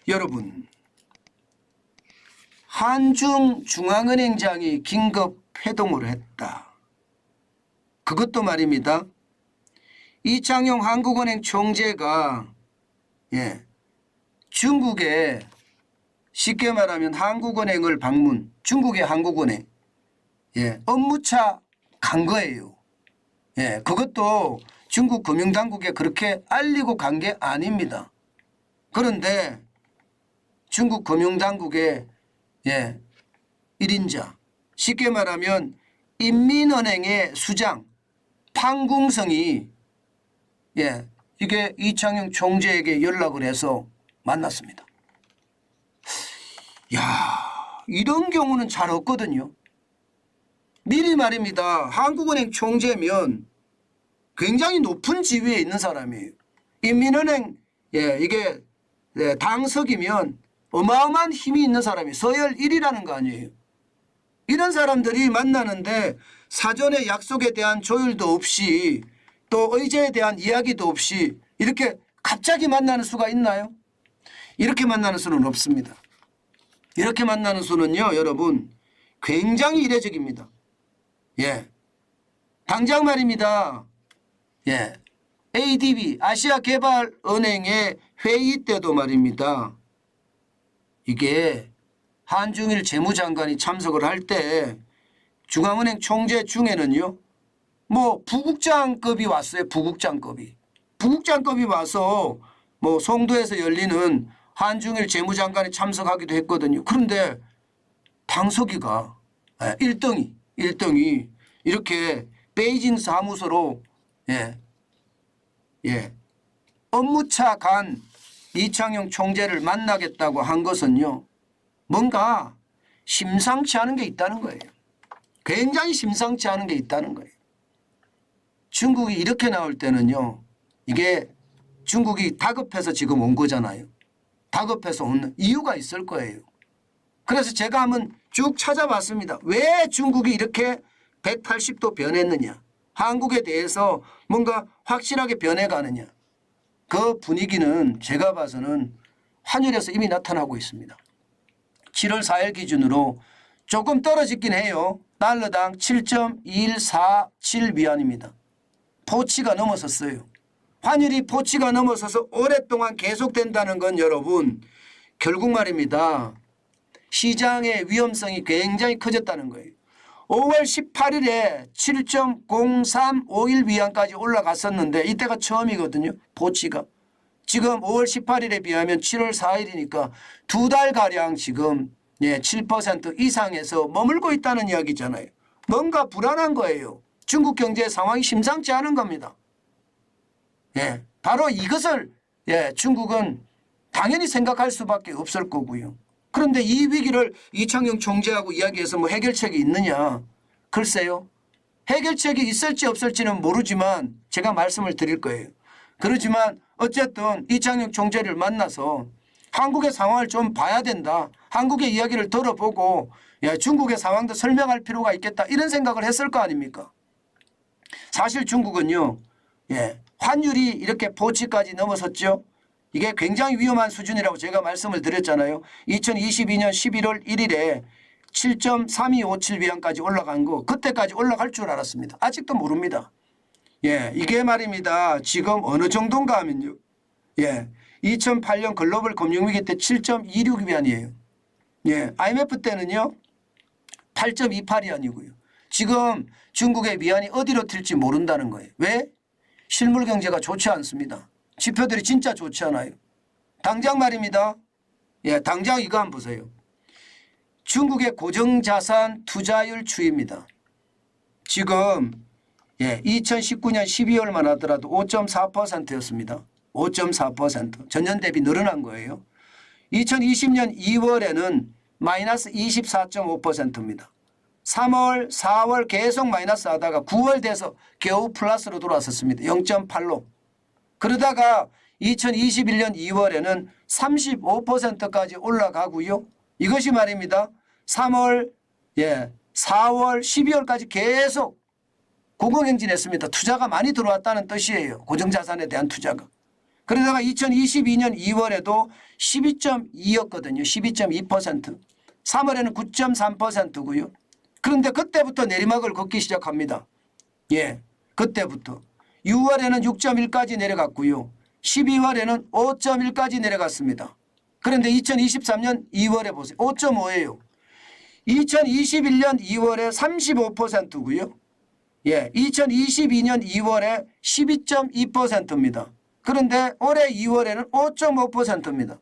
여러분, 한중 중앙은행장이 긴급 회동을 했다. 그것도 말입니다. 이창용 한국은행 총재가 중국에 쉽게 말하면 한국은행을 방문, 중국의 한국은행 업무차 간 거예요. 그것도 중국 금융당국에 그렇게 알리고 간 게 아닙니다. 그런데 중국 금융당국의 1인자, 쉽게 말하면 인민은행의 수장 판궁성이 이게 이창용 총재에게 연락을 해서 만났습니다. 이런 경우는 잘 없거든요. 미리 말입니다. 한국은행 총재면 굉장히 높은 지위에 있는 사람이에요. 인민은행 이게 당석이면 어마어마한 힘이 있는 사람이 서열 1위라는 거 아니에요. 이런 사람들이 만나는데 사전에 약속에 대한 조율도 없이 또 의제에 대한 이야기도 없이 이렇게 갑자기 만나는 수가 있나요? 이렇게 만나는 수는 없습니다. 이렇게 만나는 수는요, 여러분, 굉장히 이례적입니다. 당장 말입니다. ADB, 아시아개발은행의 회의 때도 말입니다. 이게 한중일 재무장관이 참석을 할 때 중앙은행 총재 중에는요, 뭐 부국장급이 왔어요. 부국장급이 와서 뭐 송도에서 열리는 한중일 재무장관이 참석하기도 했거든요. 그런데 당석이가 1등이 이렇게 베이징 사무소로 업무차 간 이창용 총재를 만나겠다고 한 것은요, 뭔가 심상치 않은 게 있다는 거예요. 굉장히 심상치 않은 게 있다는 거예요. 중국이 이렇게 나올 때는요, 이게 중국이 다급해서 지금 온 거잖아요. 다급해서 온 이유가 있을 거예요. 그래서 제가 한번 쭉 찾아봤습니다. 왜 중국이 이렇게 180도 변했느냐, 한국에 대해서 뭔가 확실하게 변해가느냐. 그 분위기는 제가 봐서는 환율에서 이미 나타나고 있습니다. 7월 4일 기준으로 조금 떨어지긴 해요. 달러당 7.2147 위안입니다. 포치가 넘어섰어요. 환율이 포치가 넘어서서 오랫동안 계속된다는 건 여러분, 결국 말입니다. 시장의 위험성이 굉장히 커졌다는 거예요. 5월 18일에 7.0351 위안까지 올라갔었는데 이때가 처음이거든요. 포치가. 지금 5월 18일에 비하면 7월 4일이니까 2달가량 지금 7% 이상에서 머물고 있다는 이야기잖아요. 뭔가 불안한 거예요. 중국 경제 상황이 심상치 않은 겁니다. 바로 이것을 중국은 당연히 생각할 수밖에 없을 거고요. 그런데 이 위기를 이창용 총재하고 이야기해서 뭐 해결책이 있느냐. 글쎄요. 해결책이 있을지 없을지는 모르지만 제가 말씀을 드릴 거예요. 그렇지만 어쨌든 이창용 총재를 만나서 한국의 상황을 좀 봐야 된다. 한국의 이야기를 들어보고 중국의 상황도 설명할 필요가 있겠다. 이런 생각을 했을 거 아닙니까? 사실 중국은요. 환율이 이렇게 포치까지 넘어섰죠. 이게 굉장히 위험한 수준이라고 제가 말씀을 드렸잖아요. 2022년 11월 1일에 7.3257 위안까지 올라간 거, 그때까지 올라갈 줄 알았습니다. 아직도 모릅니다. 이게 말입니다. 지금 어느 정도인가 하면요. 2008년 글로벌 금융위기 때 7.26 위안이에요. IMF 때는요. 8.28 위안이고요. 지금 중국의 위안이 어디로 튈지 모른다는 거예요. 왜? 실물 경제가 좋지 않습니다. 지표들이 진짜 좋지 않아요. 당장 말입니다. 당장 이거 한번 보세요. 중국의 고정자산 투자율 추이입니다. 지금 2019년 12월만 하더라도 5.4%였습니다. 5.4%. 전년 대비 늘어난 거예요. 2020년 2월에는 마이너스 24.5%입니다. 3월, 4월 계속 마이너스 하다가 9월 돼서 겨우 플러스로 돌아섰습니다. 0.8로. 그러다가 2021년 2월에는 35%까지 올라가고요. 이것이 말입니다. 3월, 4월, 12월까지 계속 고공행진했습니다. 투자가 많이 들어왔다는 뜻이에요. 고정자산에 대한 투자가. 그러다가 2022년 2월에도 12.2였거든요. 12.2%. 3월에는 9.3%고요. 그런데 그때부터 내리막을 걷기 시작합니다. 예, 그때부터. 6월에는 6.1까지 내려갔고요. 12월에는 5.1까지 내려갔습니다. 그런데 2023년 2월에 보세요. 5.5예요. 2021년 2월에 35%고요. 예, 2022년 2월에 12.2%입니다. 그런데 올해 2월에는 5.5%입니다.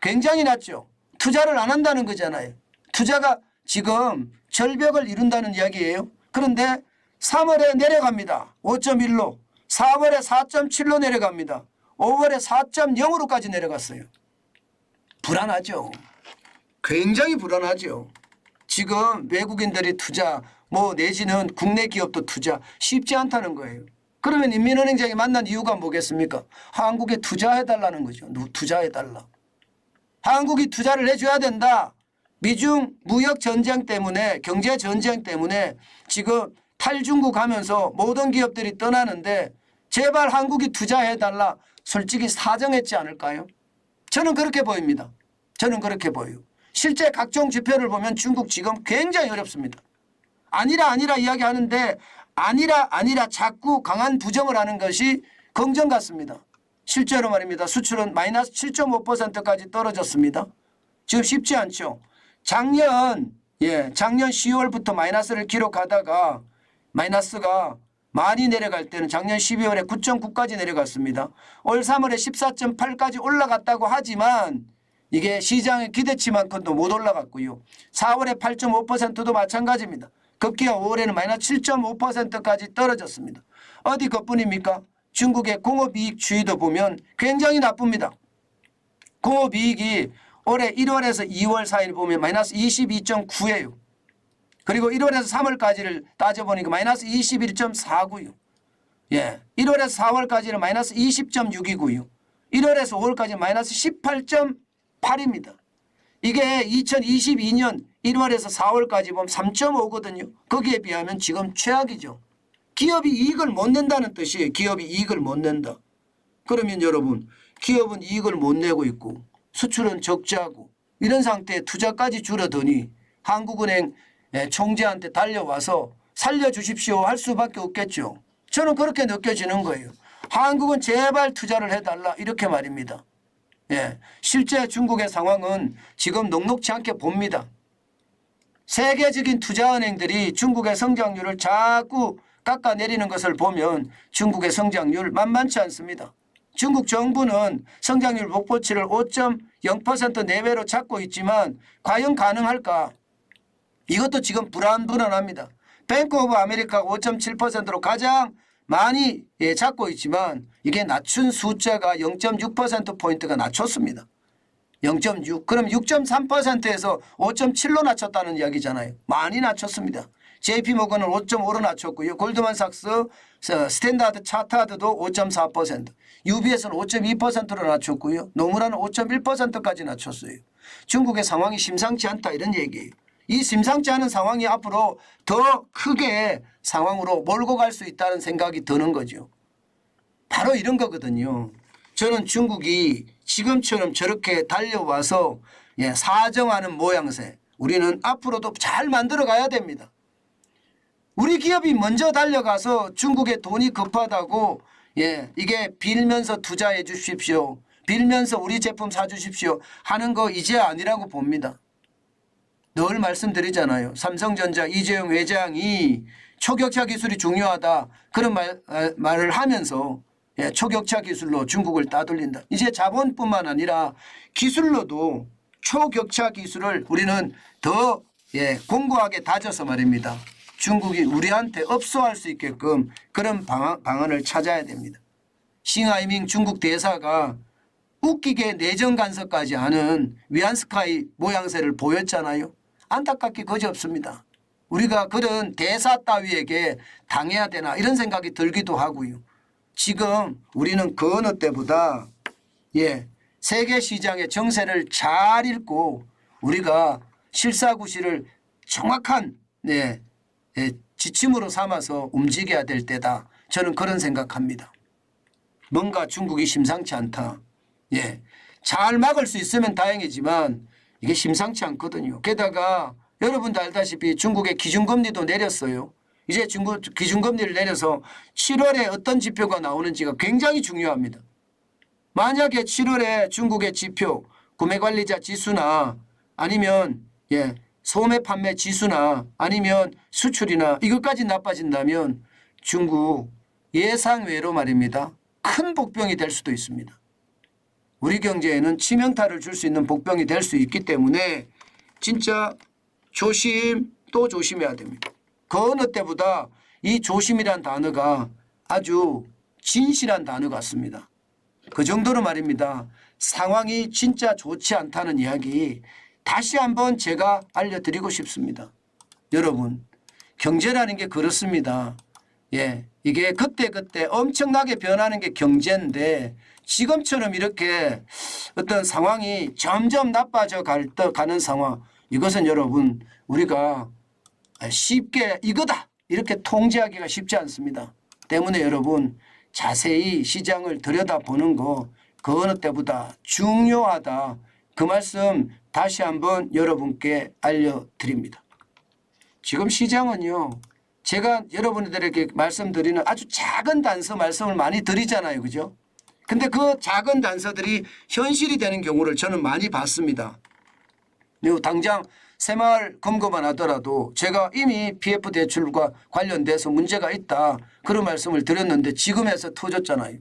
굉장히 낮죠. 투자를 안 한다는 거잖아요. 투자가 지금 절벽을 이룬다는 이야기예요. 그런데 3월에 내려갑니다. 5.1로. 4월에 4.7로 내려갑니다. 5월에 4.0으로까지 내려갔어요. 불안하죠. 굉장히 불안하죠. 지금 외국인들이 투자 뭐 내지는 국내 기업도 투자 쉽지 않다는 거예요. 그러면 인민은행장이 만난 이유가 뭐겠습니까? 한국에 투자해달라는 거죠. 투자해달라. 한국이 투자를 해줘야 된다. 미중 무역 전쟁 때문에 경제 전쟁 때문에 지금 탈중국 하면서 모든 기업들이 떠나는데 제발 한국이 투자해달라. 솔직히 사정했지 않을까요? 저는 그렇게 보입니다. 저는 그렇게 보여요. 실제 각종 지표를 보면 중국 지금 굉장히 어렵습니다. 아니라 이야기하는데 아니라 자꾸 강한 부정을 하는 것이 긍정 같습니다. 실제로 말입니다. 수출은 마이너스 7.5%까지 떨어졌습니다. 지금 쉽지 않죠. 작년 10월부터 마이너스를 기록하다가 마이너스가 많이 내려갈 때는 작년 12월에 9.9까지 내려갔습니다. 올 3월에 14.8까지 올라갔다고 하지만 이게 시장의 기대치만큼도 못 올라갔고요. 4월에 8.5%도 마찬가지입니다. 급기야 5월에는 마이너스 7.5%까지 떨어졌습니다. 어디 것뿐입니까? 중국의 공업이익 추이도 보면 굉장히 나쁩니다. 공업이익이 올해 1월에서 2월 사이를 보면 마이너스 22.9예요. 그리고 1월에서 3월까지를 따져보니까 마이너스 21.4고요. 예, 1월에서 4월까지는 마이너스 20.6이고요. 1월에서 5월까지 마이너스 18.8입니다. 이게 2022년 1월에서 4월까지 보면 3.5거든요. 거기에 비하면 지금 최악이죠. 기업이 이익을 못 낸다는 뜻이에요. 기업이 이익을 못 낸다. 그러면 여러분 기업은 이익을 못 내고 있고 수출은 적자고 이런 상태에 투자까지 줄어드니 한국은행 총재한테 달려와서 살려주십시오 할 수밖에 없겠죠. 저는 그렇게 느껴지는 거예요. 한국은 제발 투자를 해달라 이렇게 말입니다. 예, 실제 중국의 상황은 지금 녹록지 않게 봅니다. 세계적인 투자은행들이 중국의 성장률을 자꾸 깎아내리는 것을 보면 중국의 성장률 만만치 않습니다. 중국 정부는 성장률 목표치를 5.0% 내외로 잡고 있지만 과연 가능할까? 이것도 지금 불안합니다. 뱅크 오브 아메리카가 5.7%로 가장 많이 잡고 있지만 이게 낮춘 숫자가 0.6%포인트가 낮췄습니다. 0.6. 그럼 6.3%에서 5.7로 낮췄다는 이야기잖아요. 많이 낮췄습니다. JP모건은 5.5로 낮췄고요. 골드만삭스, 스탠다드 차타드도 5.4%, UBS는 5.2%로 낮췄고요. 노무라는 5.1%까지 낮췄어요. 중국의 상황이 심상치 않다 이런 얘기예요. 이 심상치 않은 상황이 앞으로 더 크게 상황으로 몰고 갈 수 있다는 생각이 드는 거죠. 바로 이런 거거든요. 저는 중국이 지금처럼 저렇게 달려와서 사정하는 모양새 우리는 앞으로도 잘 만들어 가야 됩니다. 우리 기업이 먼저 달려가서 중국에 돈이 급하다고 이게 빌면서 투자해 주십시오. 빌면서 우리 제품 사주십시오 하는 거 이제 아니라고 봅니다. 늘 말씀드리잖아요. 삼성전자 이재용 회장이 초격차 기술이 중요하다 그런 말을 하면서 초격차 기술로 중국을 따돌린다. 이제 자본뿐만 아니라 기술로도 초격차 기술을 우리는 더 공고하게 다져서 말입니다. 중국이 우리한테 업소할 수 있게끔 그런 방안을 찾아야 됩니다. 싱하이밍 중국 대사가 웃기게 내정 간섭까지 하는 위안스카이 모양새를 보였잖아요. 안타깝게 그지없습니다. 우리가 그런 대사 따위에게 당해야 되나 이런 생각이 들기도 하고요. 지금 우리는 그 어느 때보다 세계 시장의 정세를 잘 읽고 우리가 실사구시를 정확한 지침으로 삼아서 움직여야 될 때다. 저는 그런 생각합니다. 뭔가 중국이 심상치 않다. 예. 잘 막을 수 있으면 다행이지만 이게 심상치 않거든요. 게다가 여러분도 알다시피 중국의 기준금리도 내렸어요. 이제 중국 기준금리를 내려서 7월에 어떤 지표가 나오는지가 굉장히 중요합니다. 만약에 7월에 중국의 지표 구매관리자 지수나 아니면 소매 판매 지수나 아니면 수출이나 이것까지 나빠진다면 중국 예상외로 말입니다. 큰 복병이 될 수도 있습니다. 우리 경제에는 치명타를 줄 수 있는 복병이 될 수 있기 때문에 진짜 조심 또 조심해야 됩니다. 그 어느 때보다 이 조심이란 단어가 아주 진실한 단어 같습니다. 그 정도로 말입니다. 상황이 진짜 좋지 않다는 이야기 다시 한번 제가 알려드리고 싶습니다. 여러분 경제라는 게 그렇습니다. 이게 그때그때 엄청나게 변하는 게 경제인데 지금처럼 이렇게 어떤 상황이 점점 나빠져 가는 상황 이것은 여러분 우리가 쉽게 이거다 이렇게 통제하기가 쉽지 않습니다. 때문에 여러분 자세히 시장을 들여다보는 거 그 어느 때보다 중요하다. 그 말씀 다시 한번 여러분께 알려드립니다. 지금 시장은요. 제가 여러분들에게 말씀드리는 아주 작은 단서 말씀을 많이 드리잖아요. 그죠? 근데 그 작은 단서들이 현실이 되는 경우를 저는 많이 봤습니다. 그리고 당장 새마을 검거만 하더라도 제가 이미 PF 대출과 관련돼서 문제가 있다. 그런 말씀을 드렸는데 지금에서 터졌잖아요.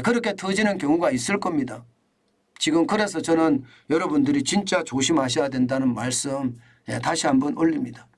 그렇게 터지는 경우가 있을 겁니다. 지금 그래서 저는 여러분들이 진짜 조심하셔야 된다는 말씀 다시 한번 올립니다.